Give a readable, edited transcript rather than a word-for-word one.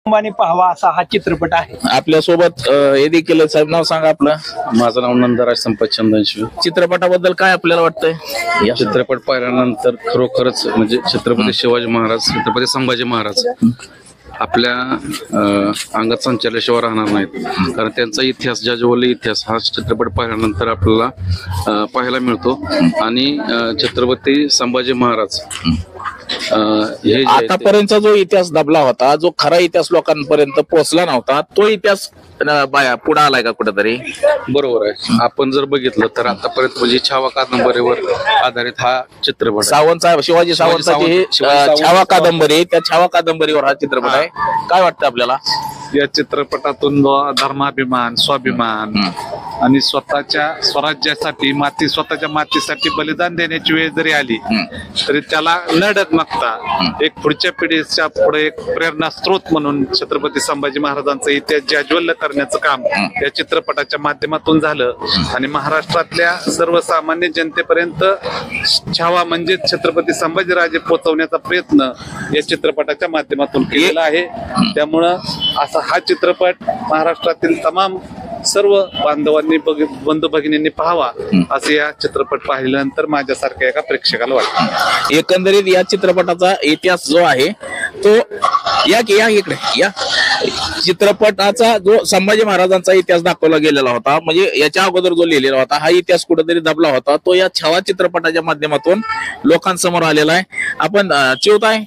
कुटुंबाने पाहावा असा हा चित्रपट आहे. आपल्या सोबत हे देखील साहेब, नाव सांगा आपलं. माझं नाव नंदराज संपत चंदनशिव. चित्रपटाबद्दल काय आपल्याला वाटतंय? चित्रपट पाहिल्यानंतर खरोखरच म्हणजे छत्रपती शिवाजी महाराज, छत्रपती संभाजी महाराज आपल्या अंगात संचारल्याशिवाय राहणार नाहीत. कारण त्यांचा इतिहास, ज्याजवळ इतिहास हा चित्रपट पाहिल्यानंतर आपल्याला पाहायला मिळतो. आणि छत्रपती संभाजी महाराज हे आतापर्यंतचा जो इतिहास दबला होता, जो खरा इतिहास लोकांपर्यंत पोहोचला नव्हता, तो इतिहास पुढे आलाय का कुठेतरी? बरोबर आहे. आपण जर बघितलं तर आतापर्यंत म्हणजे छावा कादंबरीवर आधारित हा चित्रपट शिवाजी सावंताची छावा कादंबरी, त्या छावा कादंबरीवर हा चित्रपट आहे. काय वाटतं आपल्याला? या चित्रपटातून धर्माभिमान, स्वाभिमान आणि स्वतःच्या स्वराज्यासाठी स्वतःच्या मातीसाठी बलिदान देण्याची वेळ जरी आली तरी त्याला न डगमगता एक पुढच्या पिढीच्या पुढे एक प्रेरणा स्रोत म्हणून छत्रपती संभाजी महाराजांचा इतिहास जाज्वल्य करण्याचं काम या चित्रपटाच्या माध्यमातून झालं. आणि महाराष्ट्रातल्या सर्वसामान्य जनतेपर्यंत छावा म्हणजे छत्रपती संभाजीराजे पोहोचवण्याचा प्रयत्न या चित्रपटाच्या माध्यमातून केलेला आहे. त्यामुळं असा हा चित्रपट महाराष्ट्रातील तमाम सर्व बांधवांनी, बंधू भगिनींनी पाहावा असं या चित्रपट पाहिल्यानंतर माझ्यासारख्या एका प्रेक्षकाला वाटतं. एकंदरीत या चित्रपटाचा इतिहास जो आहे तो या इकडे या चित्रपटाचा जो संभाजी महाराजांचा इतिहास दाखवला गेलेला होता, म्हणजे याच्या अगोदर जो लिहिलेला होता हा इतिहास कुठेतरी दबला होता, तो या छावा चित्रपटाच्या माध्यमातून लोकांसमोर आलेला आहे. आपण चिवताय